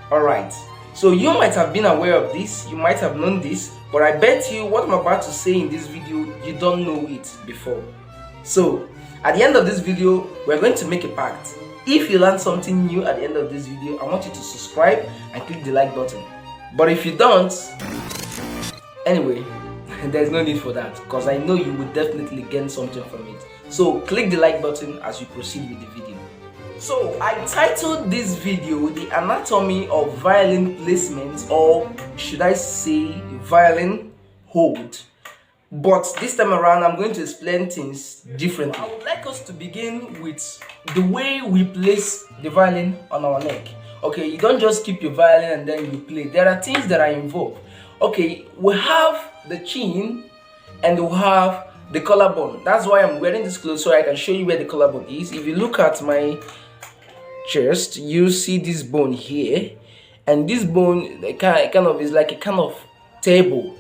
Alright, so you might have been aware of this, you might have known this, but I bet you what I'm about to say in this video, you don't know it before. So, at the end of this video, we're going to make a pact. If you learn something new at the end of this video, I want you to subscribe and click the like button. But if you don't, anyway, there's no need for that, because I know you will definitely gain something from it. So click the like button as you proceed with the video. So I titled this video The Anatomy of Violin Placement, or should I say violin hold. But this time around I'm going to explain things differently. I would like us to begin with the way we place the violin on our neck. Okay, you don't just keep your violin and then you play. There are things that are involved. Okay, we have the chin and we have the collarbone. That's why I'm wearing this clothes, so I can show you where the collarbone is. If you look at my chest, you see this bone here, and this bone kind of is like a kind of table.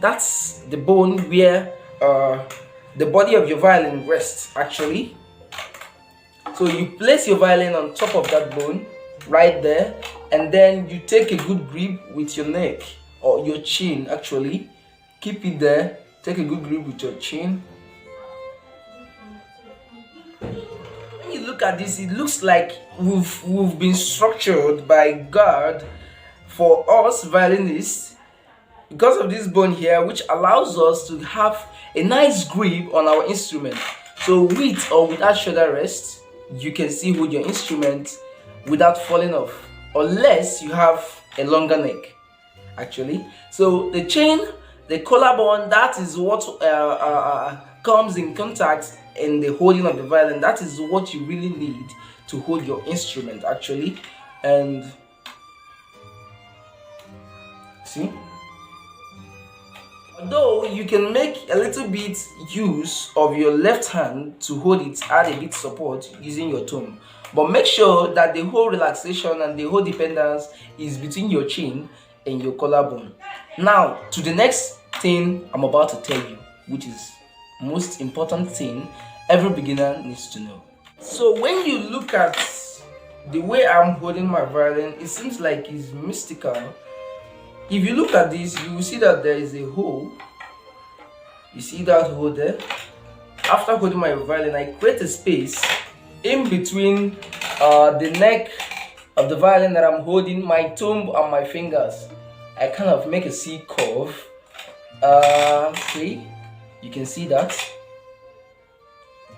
That's the bone where the body of your violin rests actually. So you place your violin on top of that bone right there, and then you take a good grip with your neck or your chin actually. Keep it there. Take a good grip with your chin. When you look at this, it looks like we've been structured by God for us violinists because of this bone here, which allows us to have a nice grip on our instrument. So with or without shoulder rest, you can still hold your instrument without falling off, unless you have a longer neck actually. So the chain, the collarbone, that is what comes in contact in the holding of the violin. That is what you really need to hold your instrument actually. And see, although you can make a little bit use of your left hand to hold it, add a bit support using your thumb, but make sure that the whole relaxation and the whole dependence is between your chin and your collarbone. Now to the next thing I'm about to tell you, which is most important thing every beginner needs to know. So when you look at the way I'm holding my violin, it seems like it's mystical. If you look at this, you will see that there is a hole. You see that hole there? After holding my violin, I create a space in between the neck of the violin that I'm holding, my thumb and my fingers. I kind of make a C curve. Okay, you can see that.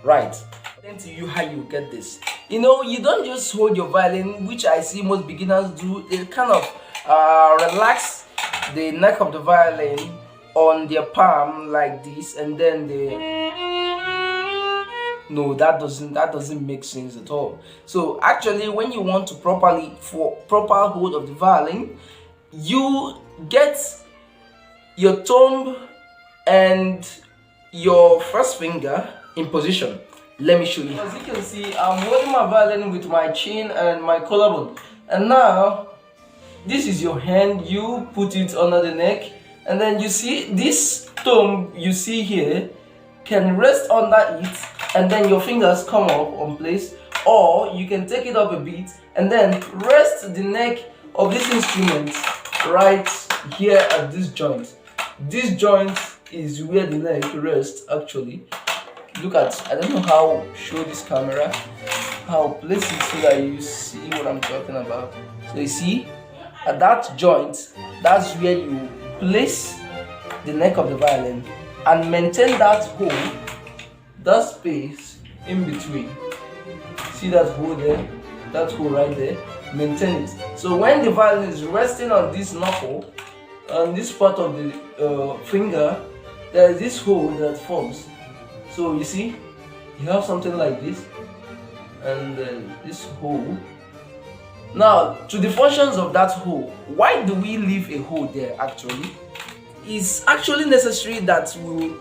Right. Then to you how you get this. You know, you don't just hold your violin, which I see most beginners do. They kind of relax the neck of the violin on their palm like this, and then they. No, that doesn't make sense at all. So actually, when you want to proper hold of the violin, you get your thumb and your first finger in position. Let me show you. As you can see, I'm holding my violin with my chin and my collarbone, and now this is your hand. You put it under the neck, and then you see this thumb you see here can rest under it, and then your fingers come up on place, or you can take it up a bit and then rest the neck of this instrument right here at this joint. This joint is where the neck rests actually. Look at, I don't know how show this camera, how place it so that you see what I'm talking about. So you see, at that joint, that's where you place the neck of the violin and maintain that hole, that space in between. See that hole there, that hole right there, maintain it. So when the violin is resting on this knuckle, on this part of the finger, there is this hole that forms. So you see, you have something like this, and then this hole. Now, to the functions of that hole, why do we leave a hole there actually? It's actually necessary that we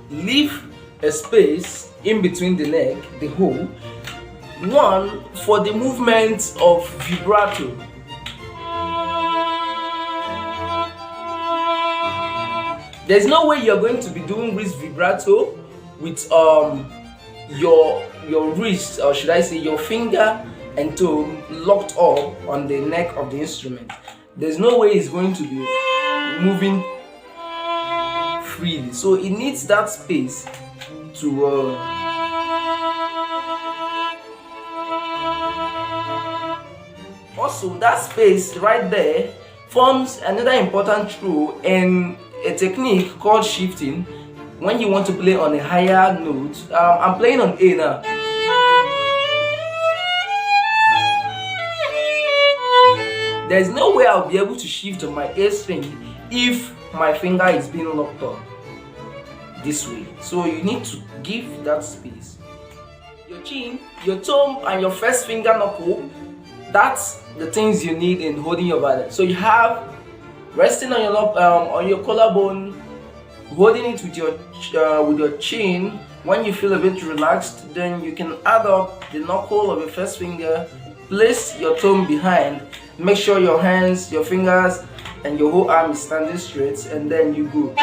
leave a space in between the neck, the hole, one, for the movement of vibrato. There's no way you're going to be doing wrist vibrato with your wrist, or should I say your finger and thumb locked up on the neck of the instrument. There's no way it's going to be moving freely, so it needs that space to also, that space right there forms another important role in a technique called shifting. When you want to play on a higher note, I'm playing on A now. There's no way I'll be able to shift on my A string if my finger is being locked up this way. So you need to give that space. Your chin, your thumb, and your first finger knuckle, that's the things you need in holding your violin. So you have resting on your collarbone, holding it with your chin. When you feel a bit relaxed, then you can add up the knuckle of your first finger, place your thumb behind, make sure your hands, your fingers, and your whole arm is standing straight, and then you go.